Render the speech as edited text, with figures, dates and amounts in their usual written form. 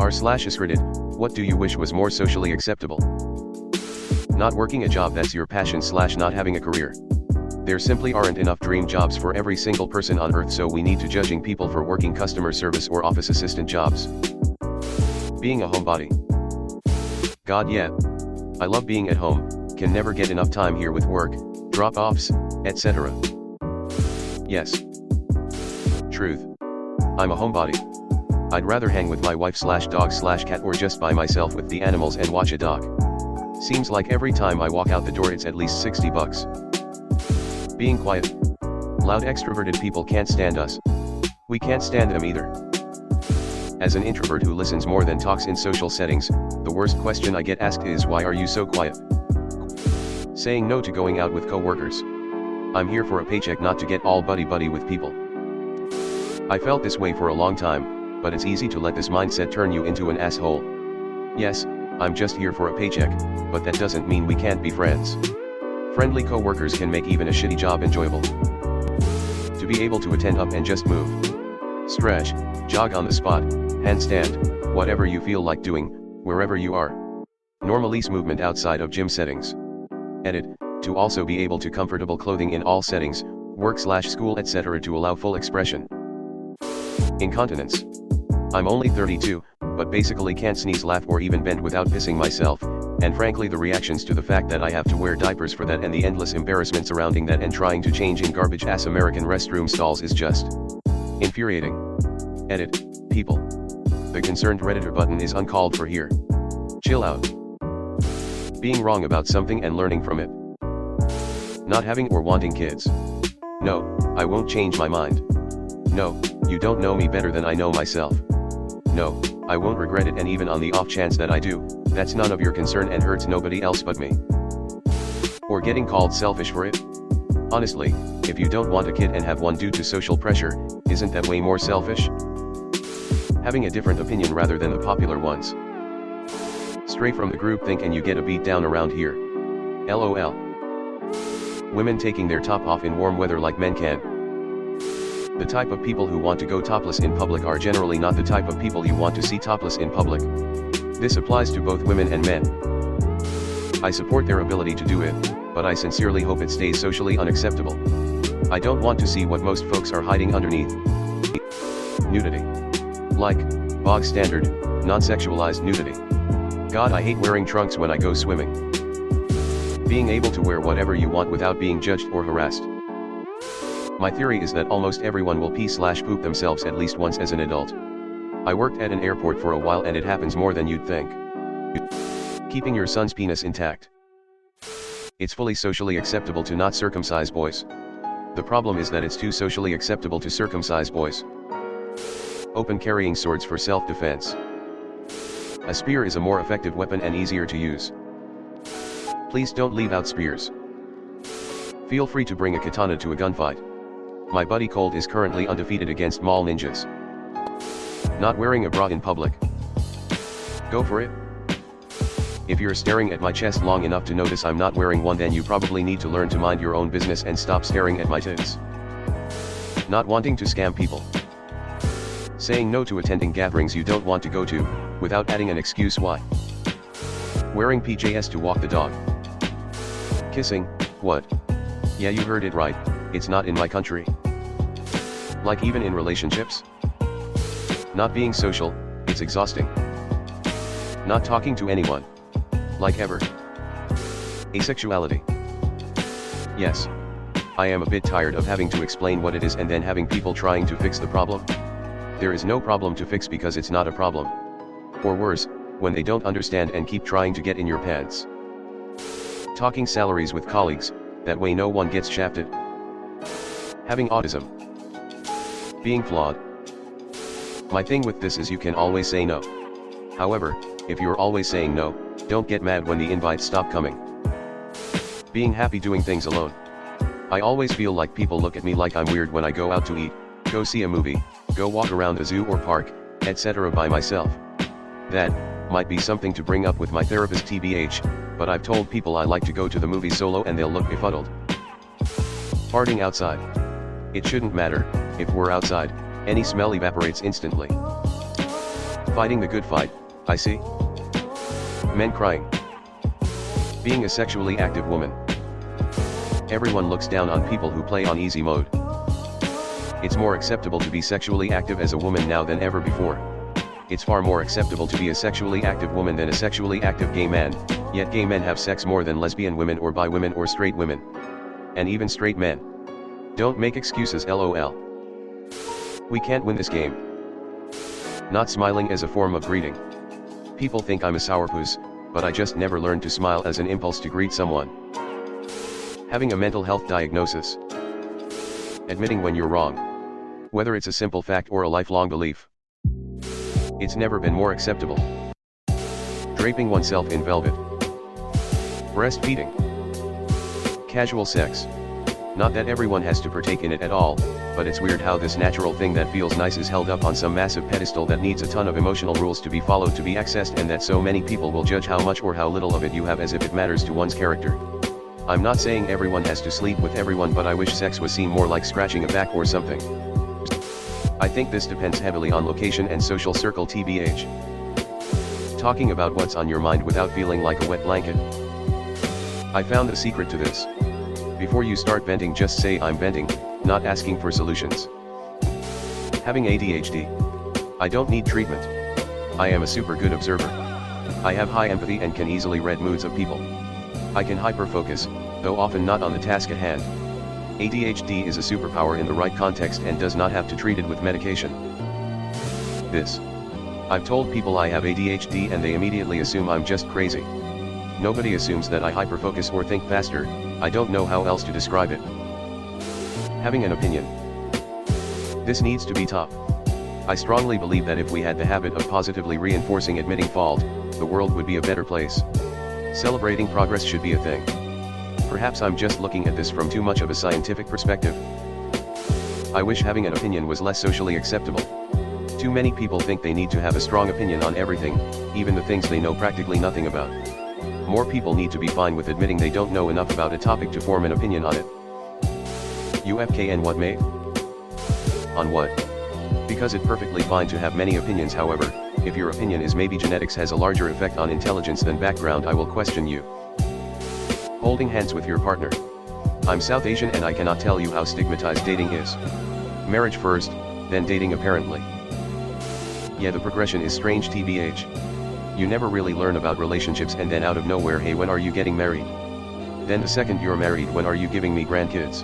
r/askreddit, what do you wish was more socially acceptable? Not working a job that's your passion / not having a career. There simply aren't enough dream jobs for every single person on earth, so we need to judging people for working customer service or office assistant jobs. Being a homebody. God yeah. I love being at home, can never get enough time here with work, drop-offs, etc. Yes. Truth. I'm a homebody. I'd rather hang with my wife / dog / cat or just by myself with the animals and watch a doc. Seems like every time I walk out the door it's at least $60. Being quiet. Loud extroverted people can't stand us. We can't stand them either. As an introvert who listens more than talks in social settings, the worst question I get asked is, why are you so quiet? Saying no to going out with coworkers. I'm here for a paycheck, not to get all buddy-buddy with people. I felt this way for a long time, but it's easy to let this mindset turn you into an asshole. Yes, I'm just here for a paycheck, but that doesn't mean we can't be friends. Friendly coworkers can make even a shitty job enjoyable. To be able to attend up and just move, stretch, jog on the spot, handstand, whatever you feel like doing, wherever you are. Normalize movement outside of gym settings. Edit, to also be able to comfortable clothing in all settings, work / school etc. to allow full expression. Incontinence. I'm only 32, but basically can't sneeze, laugh or even bend without pissing myself, and frankly the reactions to the fact that I have to wear diapers for that and the endless embarrassment surrounding that and trying to change in garbage ass American restroom stalls is just infuriating. Edit, people. The concerned Redditor button is uncalled for here. Chill out. Being wrong about something and learning from it. Not having or wanting kids. No, I won't change my mind. No, you don't know me better than I know myself. No, I won't regret it, and even on the off chance that I do, that's none of your concern and hurts nobody else but me. Or getting called selfish for it? Honestly, if you don't want a kid and have one due to social pressure, isn't that way more selfish? Having a different opinion rather than the popular ones. Stray from the groupthink and you get a beat down around here. LOL. Women taking their top off in warm weather like men can. The type of people who want to go topless in public are generally not the type of people you want to see topless in public. This applies to both women and men. I support their ability to do it, but I sincerely hope it stays socially unacceptable. I don't want to see what most folks are hiding underneath. Nudity. Like, bog standard, non-sexualized nudity. God, I hate wearing trunks when I go swimming. Being able to wear whatever you want without being judged or harassed. My theory is that almost everyone will pee / poop themselves at least once as an adult. I worked at an airport for a while and it happens more than you'd think. Keeping your son's penis intact. It's fully socially acceptable to not circumcise boys. The problem is that it's too socially acceptable to circumcise boys. Open carrying swords for self-defense. A spear is a more effective weapon and easier to use. Please don't leave out spears. Feel free to bring a katana to a gunfight. My buddy Cold is currently undefeated against mall ninjas. Not wearing a bra in public. Go for it. If you're staring at my chest long enough to notice I'm not wearing one, then you probably need to learn to mind your own business and stop staring at my tits. Not wanting to scam people. Saying no to attending gatherings you don't want to go to, without adding an excuse why. Wearing PJs to walk the dog. Kissing, what? Yeah, you heard it right, it's not in my country. Like even in relationships? Not being social, it's exhausting. Not talking to anyone. Like ever. Asexuality. Yes. I am a bit tired of having to explain what it is and then having people trying to fix the problem. There is no problem to fix because it's not a problem. Or worse, when they don't understand and keep trying to get in your pants. Talking salaries with colleagues, that way no one gets shafted. Having autism. Being flawed. My thing with this is you can always say no. However, if you're always saying no, don't get mad when the invites stop coming. Being happy doing things alone. I always feel like people look at me like I'm weird when I go out to eat, go see a movie, go walk around a zoo or park, etc. by myself. That might be something to bring up with my therapist TBH, but I've told people I like to go to the movie solo and they'll look befuddled. Farting outside. It shouldn't matter, if we're outside, any smell evaporates instantly. Fighting the good fight, I see. Men crying. Being a sexually active woman. Everyone looks down on people who play on easy mode. It's more acceptable to be sexually active as a woman now than ever before. It's far more acceptable to be a sexually active woman than a sexually active gay man, yet gay men have sex more than lesbian women or bi women or straight women. And even straight men. Don't make excuses, lol. We can't win this game. Not smiling as a form of greeting. People think I'm a sourpuss, but I just never learned to smile as an impulse to greet someone. Having a mental health diagnosis. Admitting when you're wrong. Whether it's a simple fact or a lifelong belief. It's never been more acceptable. Draping oneself in velvet. Breastfeeding. Casual sex. Not that everyone has to partake in it at all, but it's weird how this natural thing that feels nice is held up on some massive pedestal that needs a ton of emotional rules to be followed to be accessed, and that so many people will judge how much or how little of it you have as if it matters to one's character. I'm not saying everyone has to sleep with everyone, but I wish sex was seen more like scratching a back or something. I think this depends heavily on location and social circle tbh. Talking about what's on your mind without feeling like a wet blanket. I found the secret to this. Before you start venting, just say I'm venting, not asking for solutions. Having ADHD. I don't need treatment. I am a super good observer. I have high empathy and can easily read moods of people. I can hyper-focus, though often not on the task at hand. ADHD is a superpower in the right context and does not have to treat it with medication. I've told people I have ADHD and they immediately assume I'm just crazy. Nobody assumes that I hyperfocus or think faster. I don't know how else to describe it. Having an opinion. This needs to be tough. I strongly believe that if we had the habit of positively reinforcing admitting fault, the world would be a better place. Celebrating progress should be a thing. Perhaps I'm just looking at this from too much of a scientific perspective. I wish having an opinion was less socially acceptable. Too many people think they need to have a strong opinion on everything, even the things they know practically nothing about. More people need to be fine with admitting they don't know enough about a topic to form an opinion on it. UFKN what mate? On what? Because it's perfectly fine to have many opinions. However, if your opinion is maybe genetics has a larger effect on intelligence than background, I will question you. Holding hands with your partner. I'm South Asian and I cannot tell you how stigmatized dating is. Marriage first, then dating apparently. Yeah, the progression is strange tbh. You never really learn about relationships and then out of nowhere, hey, when are you getting married? Then the second you're married, when are you giving me grandkids?